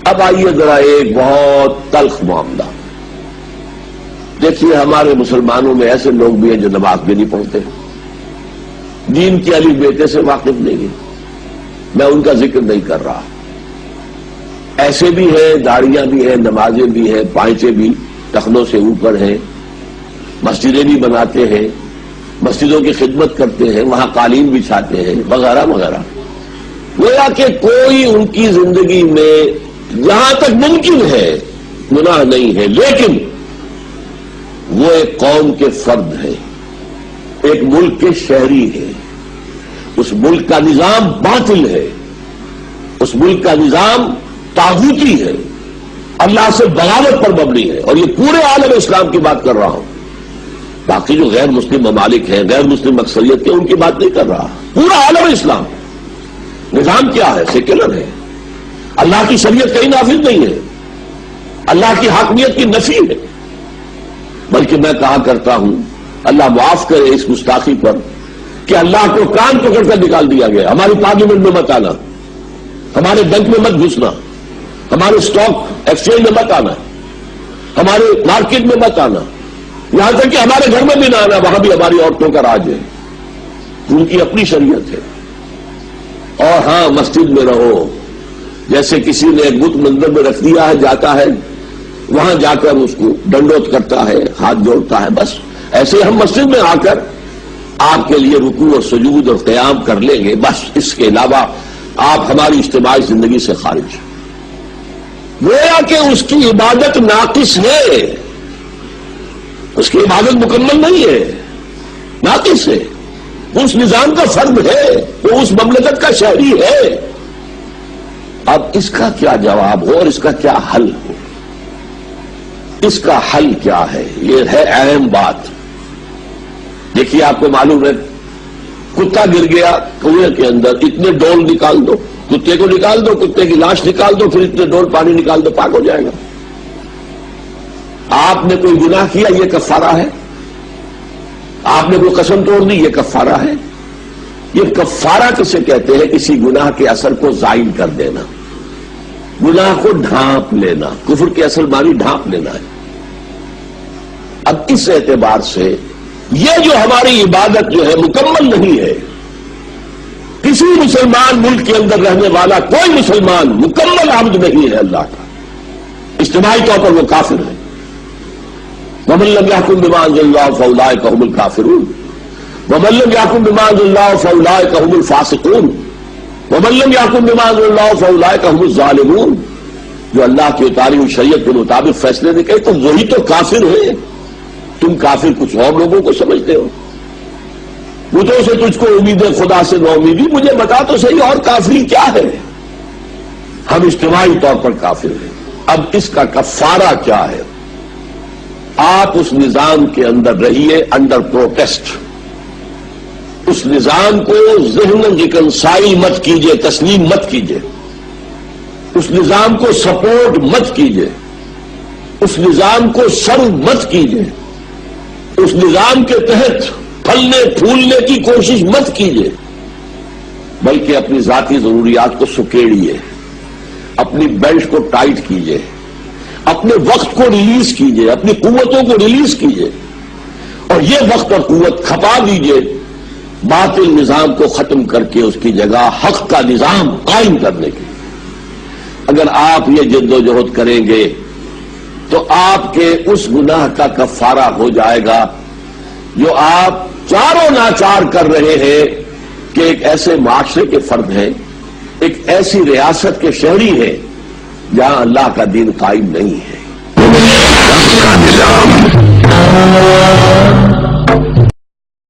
اب آئیے ذرا ایک بہت تلخ معاملہ دیکھیے. ہمارے مسلمانوں میں ایسے لوگ بھی ہیں جو نماز بھی نہیں پڑھتے, دین کی الف بیتے سے واقف نہیں ہیں. میں ان کا ذکر نہیں کر رہا. ایسے بھی ہیں, داڑیاں بھی ہیں, نمازیں بھی ہیں, پائچے بھی ٹخنوں سے اوپر ہیں, مسجدیں بھی بناتے ہیں, مسجدوں کی خدمت کرتے ہیں, وہاں قالین بچھاتے ہیں وغیرہ وغیرہ. گویا کہ کوئی ان کی زندگی میں جہاں تک ممکن ہے گناہ نہیں ہے, لیکن وہ ایک قوم کے فرد ہے, ایک ملک کے شہری ہے. اس ملک کا نظام باطل ہے, اس ملک کا نظام طاغوتی ہے, اللہ سے بغاوت پر مبنی ہے. اور یہ پورے عالم اسلام کی بات کر رہا ہوں. باقی جو غیر مسلم ممالک ہیں, غیر مسلم اکثریت کے, ان کی بات نہیں کر رہا. پورا عالم اسلام. نظام کیا ہے؟ سیکولر ہے. اللہ کی شریعت کہیں نافذ نہیں ہے, اللہ کی حاکمیت کی نفی ہے. بلکہ میں کہا کرتا ہوں, اللہ معاف کرے اس گستاخی پر, کہ اللہ کو کان پکڑ کر نکال دیا گیا. ہماری پارلیمنٹ میں مت آنا, ہمارے بینک میں مت گھسنا, ہمارے اسٹاک ایکسچینج میں مت آنا, ہمارے مارکیٹ میں مت آنا, یہاں تک کہ ہمارے گھر میں بھی نہ آنا, وہاں بھی ہماری عورتوں کا راج ہے, ان کی اپنی شریعت ہے. اور ہاں, مسجد میں رہو. جیسے کسی نے ایک بت منظر میں رکھ دیا ہے, جاتا ہے وہاں جا کر اس کو ڈنڈوت کرتا ہے, ہاتھ جوڑتا ہے, بس ایسے ہم مسجد میں آ کر آپ کے لیے رکوع اور سجود اور قیام کر لیں گے, بس اس کے علاوہ آپ ہماری اجتماعی زندگی سے خارج. گویا کہ اس کی عبادت ناقص ہے, اس کی عبادت مکمل نہیں ہے, ناقص ہے. اس نظام کا فرد ہے, وہ اس مملکت کا شہری ہے. اب اس کا کیا جواب ہو اور اس کا کیا حل ہو؟ اس کا حل کیا ہے؟ یہ ہے اہم بات. دیکھیے, آپ کو معلوم ہے, کتا گر گیا کنویں کے اندر, اتنے ڈول نکال دو, کتے کو نکال دو, کتے کی لاش نکال دو, پھر اتنے ڈول پانی نکال دو, پاک ہو جائے گا. آپ نے کوئی گناہ کیا, یہ کفارہ ہے. آپ نے کوئی قسم توڑ دی, یہ کفارہ ہے. یہ کفارہ کسے کہتے ہیں؟ کسی گناہ کے اثر کو زائل کر دینا, گناہ کو ڈھانپ لینا. کفر کے اصل معنی ڈھانپ لینا ہے. اب اس اعتبار سے یہ جو ہماری عبادت جو ہے مکمل نہیں ہے. کسی مسلمان ملک کے اندر رہنے والا کوئی مسلمان مکمل عبد نہیں ہے اللہ کا. اجتماعی طور پر وہ کافر ہے. وَمَن لَّمْ يَحْكُم بِمَا أَنزَلَ اللَّهُ فَأُولَٰئِكَ هُمُ الْكَافِرُونَ وَمَن لَّمْ يَحْكُم بِمَا أَنزَلَ اللَّهُ فَأُولَٰئِكَ هُمُ الْفَاسِقُونَ وَمَن لَّمْ يَحْكُم بِمَا أَنزَلَ اللَّهُ فَأُولَٰئِكَ هُمُ الظَّالِمُونَ. جو اللہ کی اتاری ہوئی شریعت کے مطابق فیصلے نہیں کرے تو وہی تو کافر ہے. تم کافر کچھ اور لوگوں کو سمجھتے ہو. بتوں سے تجھ کو امید ہے, خدا سے نو امیدی. مجھے بتا تو صحیح, اور کافری کیا ہے؟ ہم اجتماعی طور پر کافر ہیں. اب اس کا کفارہ کیا ہے؟ آپ اس نظام کے اندر رہیے انڈر پروٹیسٹ. اس نظام کو ذہن ریکنسائل مت کیجیے, تسلیم مت کیجیے. اس نظام کو سپورٹ مت کیجیے. اس نظام کو سرو مت کیجیے. اس نظام کے تحت پھلنے پھولنے کی کوشش مت کیجیے, بلکہ اپنی ذاتی ضروریات کو سکیڑیے, اپنی بیلٹ کو ٹائٹ کیجیے, اپنے وقت کو ریلیز کیجیے, اپنی قوتوں کو ریلیز کیجیے, اور یہ وقت اور قوت کھپا دیجیے باطل نظام کو ختم کر کے اس کی جگہ حق کا نظام قائم کرنے کی. اگر آپ یہ جد و جہد کریں گے تو آپ کے اس گناہ کا کفارہ ہو جائے گا جو آپ چاروں ناچار کر رہے ہیں کہ ایک ایسے معاشرے کے فرد ہیں, ایک ایسی ریاست کے شہری ہیں جہاں اللہ کا دین قائم نہیں ہے.